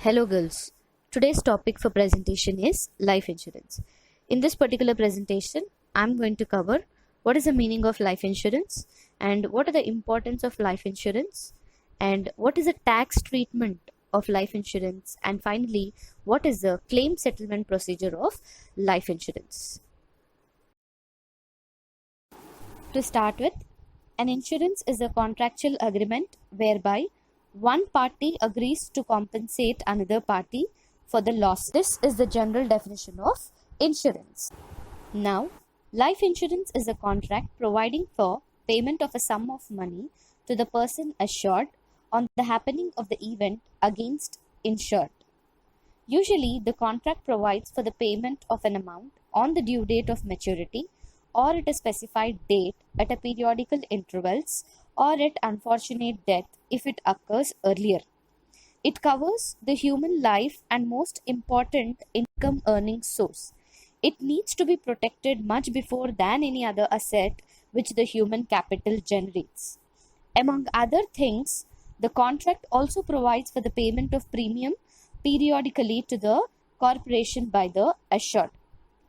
Hello girls. Today's topic for presentation is life insurance. In this particular presentation, I'm going to cover what is the meaning of life insurance and what are the importance of life insurance and what is the tax treatment of life insurance, and finally what is the claim settlement procedure of life insurance. To start with, an insurance is a contractual agreement whereby one party agrees to compensate another party for the loss. This is the general definition of insurance. Now, life insurance is a contract providing for payment of a sum of money to the person assured on the happening of the event against insured. Usually, the contract provides for the payment of an amount on the due date of maturity or at a specified date at a periodical intervals or at unfortunate death if it occurs earlier. It covers the human life and most important income earning source. It needs to be protected much before than any other asset which the human capital generates. Among other things, the contract also provides for the payment of premium periodically to the corporation by the assured.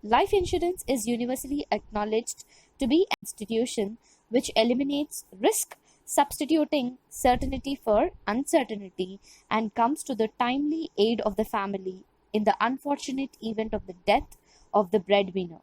Life insurance is universally acknowledged to be an institution which eliminates risk, substituting certainty for uncertainty, and comes to the timely aid of the family in the unfortunate event of the death of the breadwinner.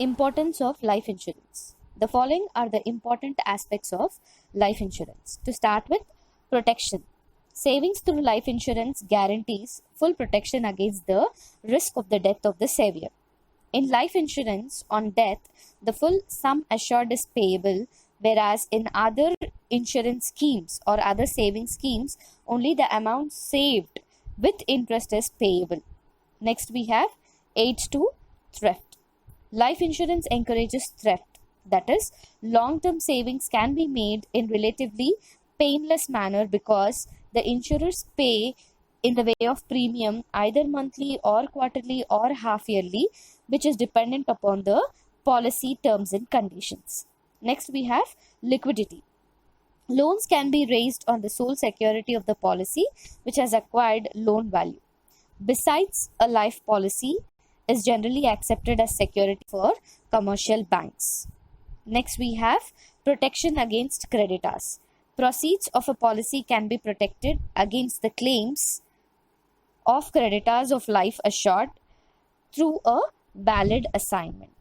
Importance of life insurance. The following are the important aspects of life insurance. To start with, protection. Savings through life insurance guarantees full protection against the risk of the death of the savior. In life insurance, on death, the full sum assured is payable, whereas in other insurance schemes or other saving schemes, only the amount saved with interest is payable. Next, we have aids to theft. Life insurance encourages theft. That is, long-term savings can be made in relatively painless manner because the insurers pay in the way of premium either monthly or quarterly or half yearly, which is dependent upon the policy terms and conditions. Next, we have liquidity. Loans can be raised on the sole security of the policy which has acquired loan value. Besides, a life policy is generally accepted as security for commercial banks. Next, we have protection against creditors. Proceeds of a policy can be protected against the claims of creditors of life assured through a valid assignment.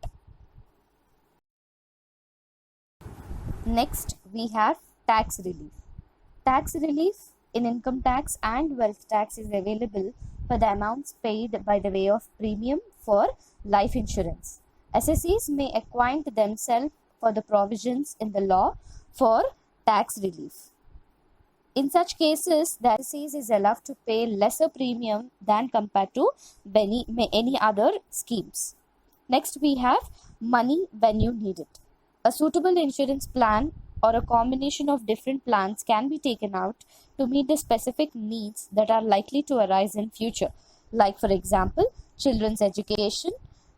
Next, we have tax relief. Tax relief in income tax and wealth tax is available for the amounts paid by the way of premium for life insurance. Assessees may acquaint themselves for the provisions in the law for tax relief. In such cases, the assessee is allowed to pay lesser premium than compared to any other schemes. Next, we have money when you need it. A suitable insurance plan or a combination of different plans can be taken out to meet the specific needs that are likely to arise in future, like for example, children's education,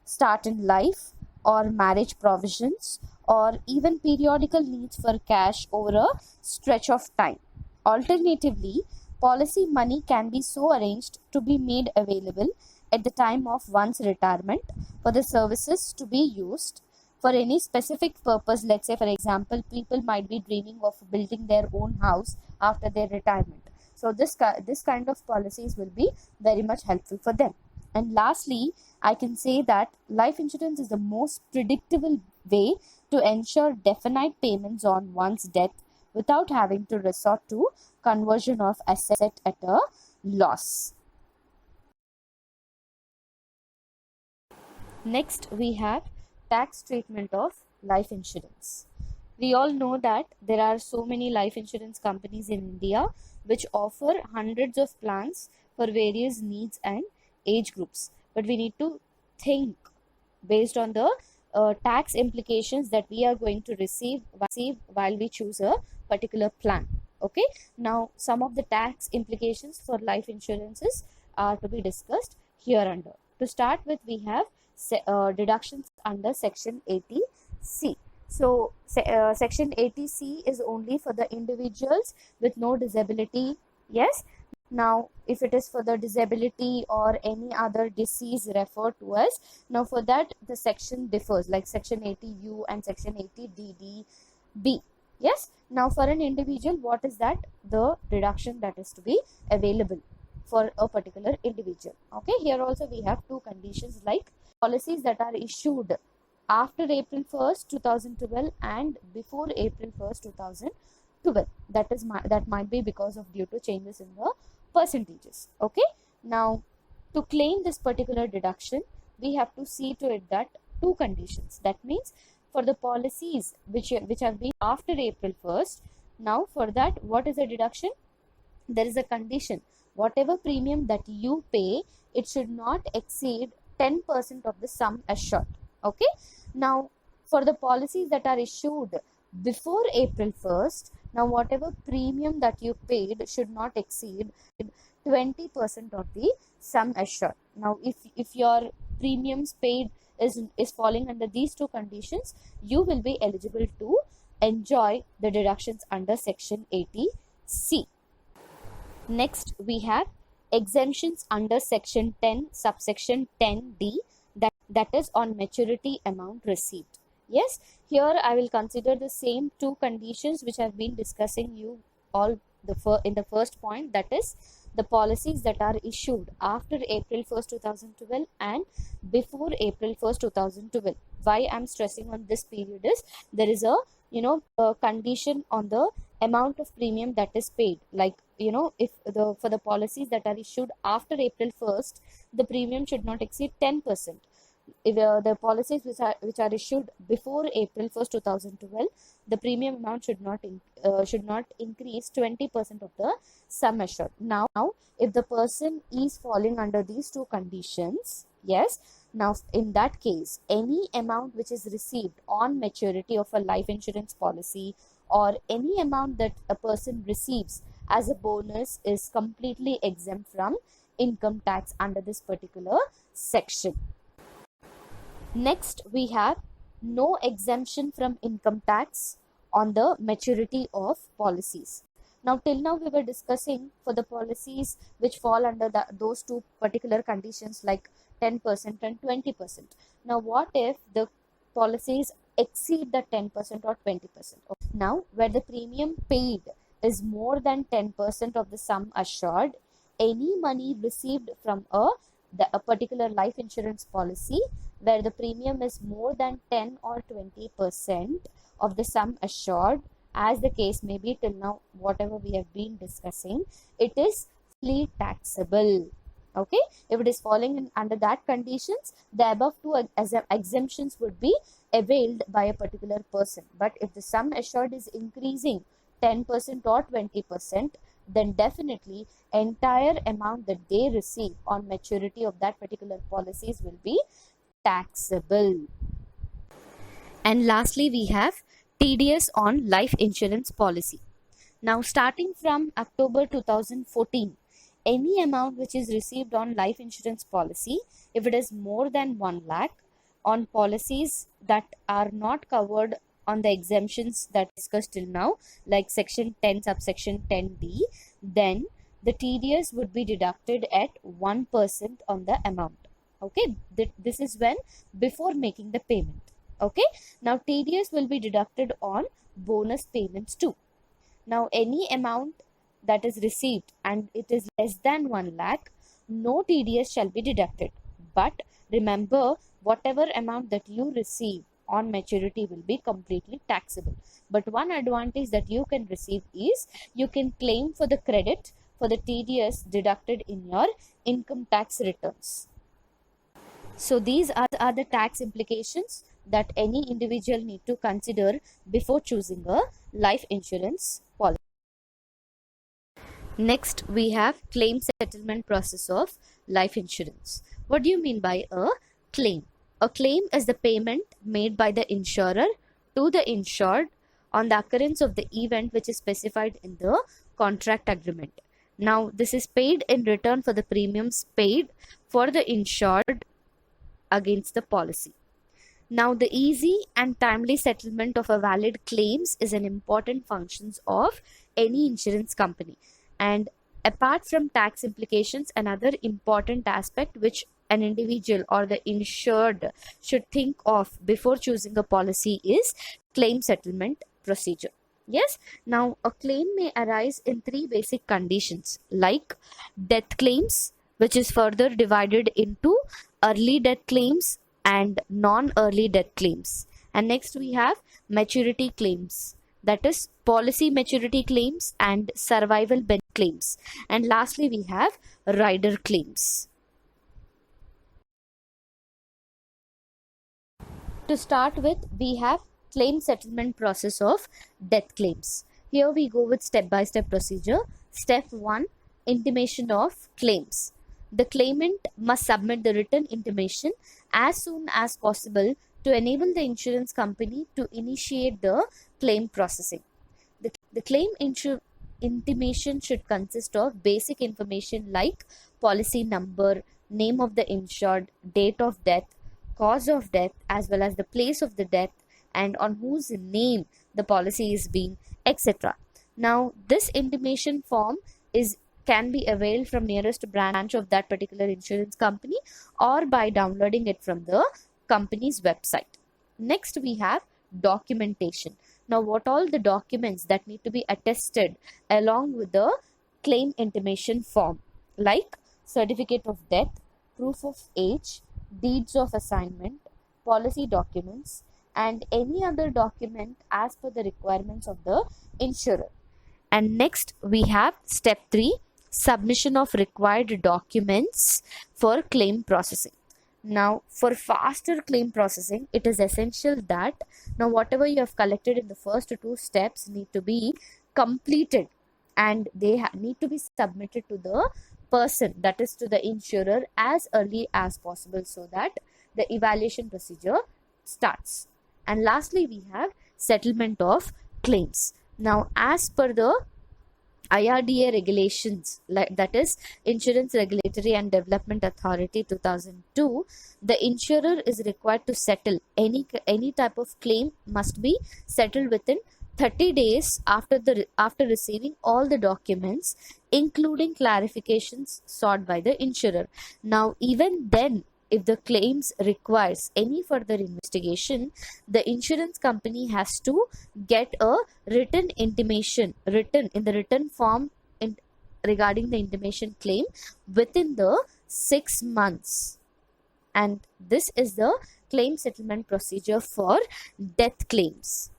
start in life, or marriage provisions, or even periodical needs for cash over a stretch of time. Alternatively, policy money can be so arranged to be made available at the time of one's retirement for the services to be used for any specific purpose. Let's say, for example, people might be dreaming of building their own house after their retirement. So this kind of policies will be very much helpful for them. And lastly, I can say that life insurance is the most predictable way to ensure definite payments on one's death without having to resort to conversion of asset at a loss. Next, we have tax treatment of life insurance. We all know that there are so many life insurance companies in India which offer hundreds of plans for various needs and age groups, but we need to think based on the tax implications that we are going to receive while we choose a particular plan. Okay, now some of the tax implications for life insurances are to be discussed here under. To start with, we have deductions under section 80C. So section 80C is only for the individuals with no disability. Yes. Now, if it is for the disability or any other disease referred to us, now for that the section differs, like section 80U and section 80DDB. Yes. Now, for an individual, what is that? The reduction that is to be available for a particular individual. Okay. Here also we have two conditions, like policies that are issued after April 1st, 2012 and before April 1st, 2012. That might be because of due to changes in the percentages. Okay. Now, to claim this particular deduction, we have to see to it that two conditions. That means for the policies which have been after April 1st, now for that, what is the deduction? There is a condition. Whatever premium that you pay, it should not exceed 10% of the sum assured. Okay. Now, for the policies that are issued before April 1st, now whatever premium that you paid should not exceed 20% of the sum assured. Now, if your premiums paid is falling under these two conditions, you will be eligible to enjoy the deductions under section 80C. Next, we have exemptions under section 10, subsection 10D, that is on maturity amount received. Yes, here I will consider the same two conditions which I have been discussing you all in the first point, that is the policies that are issued after April 1st, 2012 and before April 1st, 2012. Why I am stressing on this period is there is a condition on the amount of premium that is paid. Like, if for the policies that are issued after April 1st, the premium should not exceed 10%. If the policies which are issued before April 1st, 2012, the premium amount should not increase 20% of the sum assured. Now, if the person is falling under these two conditions, yes, now in that case, any amount which is received on maturity of a life insurance policy or any amount that a person receives as a bonus is completely exempt from income tax under this particular section. Next, we have no exemption from income tax on the maturity of policies. Now, till now we were discussing for the policies which fall under those two particular conditions, like 10% and 20%. Now, what if the policies exceed the 10% or 20%? Now, where the premium paid is more than 10% of the sum assured, any money received from a particular life insurance policy where the premium is more than 10 or 20% of the sum assured, as the case may be, till now whatever we have been discussing, it is fully taxable. Okay, if it is falling under that conditions, the above two exemptions would be availed by a particular person. But if the sum assured is increasing 10% or 20%, then definitely entire amount that they receive on maturity of that particular policies will be taxable. And lastly, we have TDS on life insurance policy. Now, starting from October 2014, any amount which is received on life insurance policy, if it is more than 1 lakh on policies that are not covered on the exemptions that discussed till now, like section 10 subsection 10D, then the TDS would be deducted at 1% on the amount. Okay, this is when before making the payment. Okay, now TDS will be deducted on bonus payments too. Now, any amount that is received and it is less than 1 lakh, no TDS shall be deducted. But remember, whatever amount that you receive on maturity will be completely taxable. But one advantage that you can receive is you can claim for the credit for the TDS deducted in your income tax returns. So these are the tax implications that any individual need to consider before choosing a life insurance policy. Next, we have claim settlement process of life insurance. What do you mean by a claim? A claim is the payment made by the insurer to the insured on the occurrence of the event which is specified in the contract agreement. Now, this is paid in return for the premiums paid for the insured against the policy. Now, the easy and timely settlement of a valid claims is an important function of any insurance company. And apart from tax implications, another important aspect which an individual or the insured should think of before choosing a policy is claim settlement procedure. Yes, now a claim may arise in three basic conditions like death claims, which is further divided into early death claims and non-early death claims. And next we have maturity claims, that is policy maturity claims and survival benefit claims. And lastly we have rider claims. To start with, we have claim settlement process of death claims. Here we go with step by step procedure. Step 1, intimation of claims. The claimant must submit the written intimation as soon as possible to enable the insurance company to initiate the claim processing. The claim intimation should consist of basic information like policy number, name of the insured, date of death, cause of death, as well as the place of the death and on whose name the policy is being, etc. Now, this intimation form is can be availed from nearest branch of that particular insurance company or by downloading it from the company's website. Next, we have documentation. Now, what all the documents that need to be attested along with the claim intimation form, like certificate of death, proof of age, deeds of assignment, policy documents, and any other document as per the requirements of the insurer. And next, we have step 3, submission of required documents for claim processing. Now, for faster claim processing, it is essential that now whatever you have collected in the first two steps need to be completed and they need to be submitted to the person, that is to the insurer, as early as possible so that the evaluation procedure starts. And lastly, we have settlement of claims. Now, as per the IRDA regulations, that is Insurance Regulatory and Development Authority 2002, the insurer is required to settle any type of claim must be settled within 30 days after receiving all the documents, including clarifications sought by the insurer. Now, even then, if the claims requires any further investigation, the insurance company has to get a written intimation written in the written form regarding the intimation claim within the 6 months. And this is the claim settlement procedure for death claims.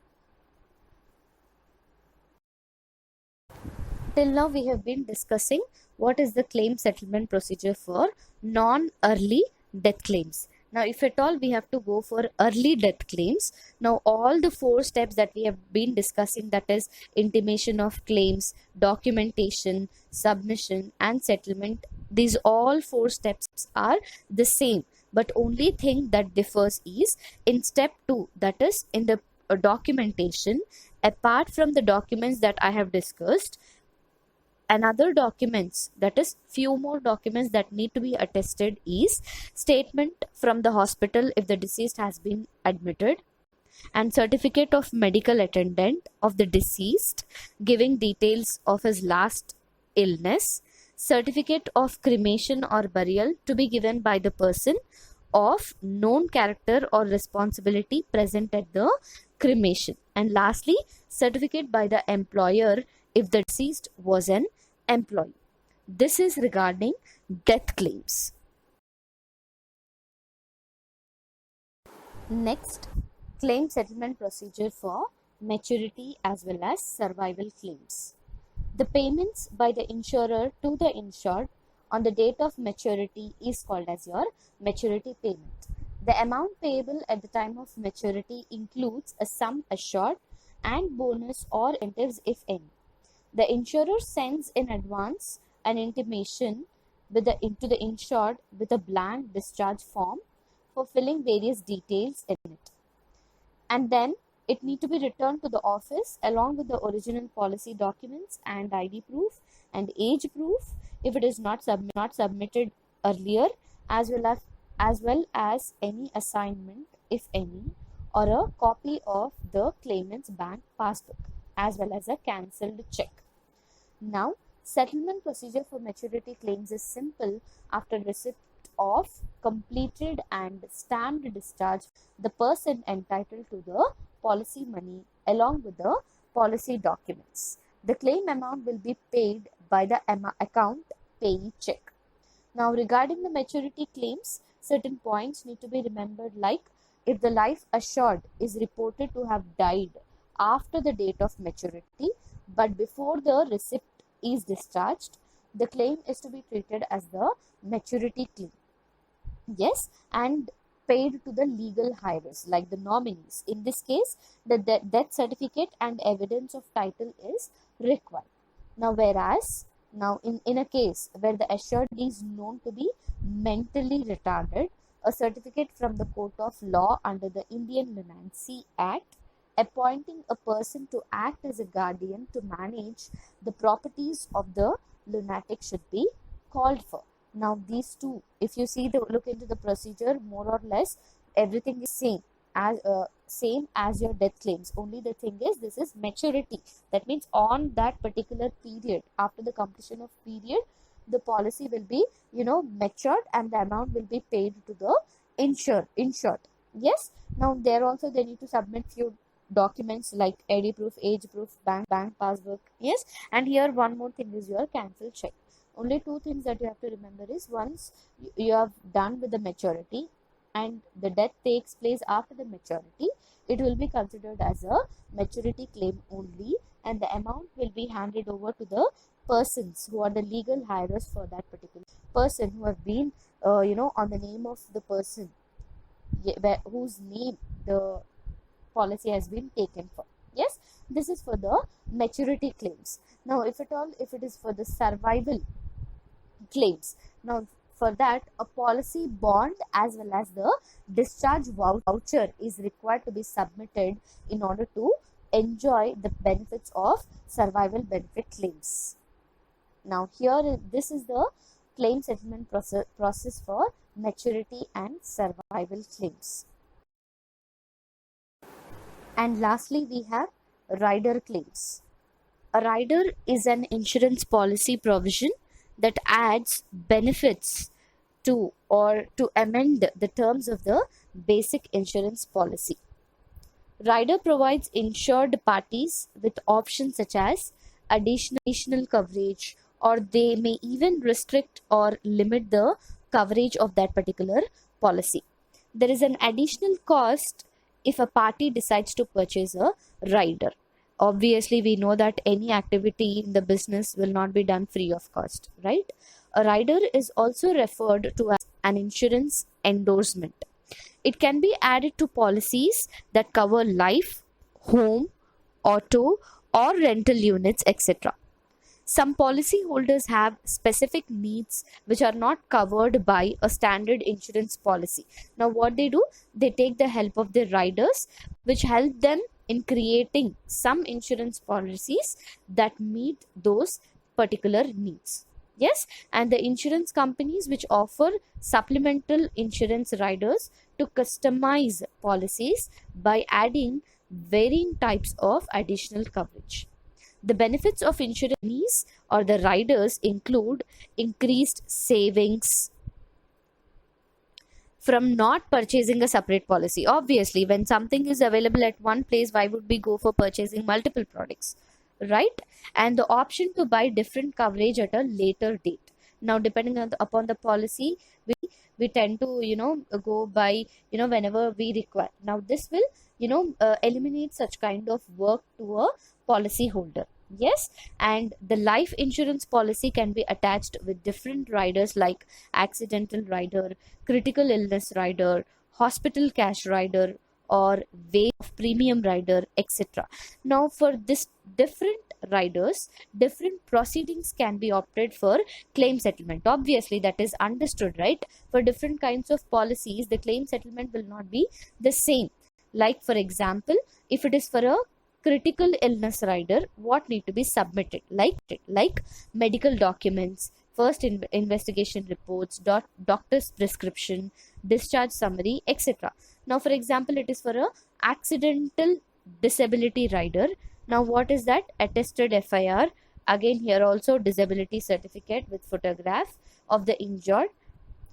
Till now we have been discussing what is the claim settlement procedure for non-early death claims. Now, if at all we have to go for early death claims, now all the 4 steps that we have been discussing, that is intimation of claims, documentation, submission and settlement, these all 4 steps are the same, but only thing that differs is in step 2, that is in the documentation, apart from the documents that I have discussed, another documents, that is few more documents that need to be attested is statement from the hospital if the deceased has been admitted, and certificate of medical attendant of the deceased giving details of his last illness, certificate of cremation or burial to be given by the person of known character or responsibility present at the cremation, and lastly certificate by the employer if the deceased was an employee. This is regarding death claims. Next, claim settlement procedure for maturity as well as survival claims. The payments by the insurer to the insured on the date of maturity is called as your maturity payment. The amount payable at the time of maturity includes a sum assured and bonus or incentives if any. The insurer sends in advance an intimation into the insured with a blank discharge form for filling various details in it. And then it need to be returned to the office along with the original policy documents and ID proof and age proof if it is not submitted earlier, as well as any assignment if any, or a copy of the claimant's bank passbook, as well as a cancelled check. Now, settlement procedure for maturity claims is simple. After receipt of completed and stamped discharge, the person entitled to the policy money along with the policy documents. The claim amount will be paid by the account payee check. Now, regarding the maturity claims, certain points need to be remembered, like if the life assured is reported to have died after the date of maturity but before the receipt is discharged, the claim is to be treated as the maturity claim. Yes, and paid to the legal heirs, like the nominees. In this case, the death certificate and evidence of title is required. Now, whereas in a case where the assured is known to be mentally retarded, a certificate from the court of law under the Indian Lunacy Act appointing a person to act as a guardian to manage the properties of the lunatic should be called for. Now, these two, if you look into the procedure, more or less everything is same as your death claims. Only the thing is, this is maturity. That means on that particular period, after the completion of period, the policy will be matured and the amount will be paid to the insured. Yes. Now, there also they need to submit few documents like ID proof, age proof, bank passbook. Yes. And here one more thing is your cancel check. Only two things that you have to remember is, once you have done with the maturity and the death takes place after the maturity, it will be considered as a maturity claim only, and the amount will be handed over to the persons who are the legal heirs for that particular person, who have been on the name of the person whose name the policy has been taken for. Yes, this is for the maturity claims. Now, if it is for the survival claims, now for that a policy bond as well as the discharge voucher is required to be submitted in order to enjoy the benefits of survival benefit claims. Now, here this is the claim settlement process for maturity and survival claims. And lastly, we have rider claims. A rider is an insurance policy provision that adds benefits to or to amend the terms of the basic insurance policy. Rider provides insured parties with options such as additional coverage, or they may even restrict or limit the coverage of that particular policy. There is an additional cost if a party decides to purchase a rider. Obviously, we know that any activity in the business will not be done free of cost, right? A rider is also referred to as an insurance endorsement. It can be added to policies that cover life, home, auto, or rental units, etc. Some policyholders have specific needs which are not covered by a standard insurance policy. Now, what they do, they take the help of their riders, which help them in creating some insurance policies that meet those particular needs. Yes, and the insurance companies which offer supplemental insurance riders to customize policies by adding varying types of additional coverage. The benefits of insurance or the riders include increased savings from not purchasing a separate policy. Obviously, when something is available at one place, why would we go for purchasing multiple products, right? And the option to buy different coverage at a later date. Now, depending upon the policy, we tend to go by whenever we require. Now, this will eliminate such kind of work to a policy holder. Yes, and the life insurance policy can be attached with different riders like accidental rider, critical illness rider, hospital cash rider, or way of premium rider, etc. Now, for this different riders, different proceedings can be opted for claim settlement. Obviously, that is understood, right? For different kinds of policies, the claim settlement will not be the same. Like, for example, if it is for a critical illness rider, what need to be submitted, like medical documents, first investigation reports, doctor's prescription, discharge summary, etc. Now, for example, it is for a accidental disability rider. Now, what is that? Attested FIR. Again, here also disability certificate with photograph of the injured,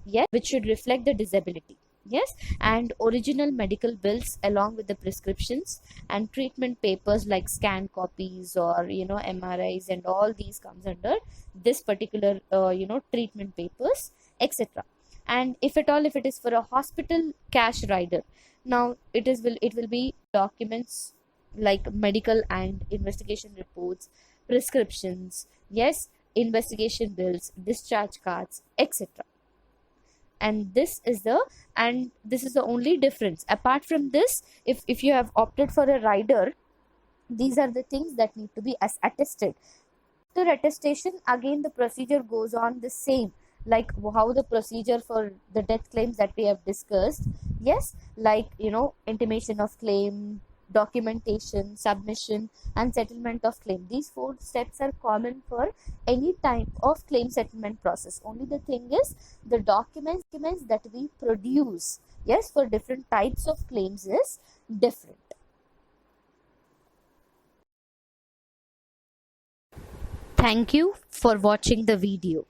yes, which should reflect the disability, yes, and original medical bills along with the prescriptions and treatment papers like scan copies or MRIs, and all these comes under this particular treatment papers, etc. And if at all, if it is for a hospital cash rider, now it will be documents like medical and investigation reports, prescriptions, yes, investigation bills, discharge cards, etc. And this is the only difference. Apart from this, if you have opted for a rider, these are the things that need to be as attested. After attestation, again the procedure goes on the same, like how the procedure for the death claims that we have discussed, yes, like intimation of claim, documentation, submission, and settlement of claim. These four steps are common for any type of claim settlement process. Only the thing is, the documents that we produce, yes, for different types of claims is different. Thank you for watching the video.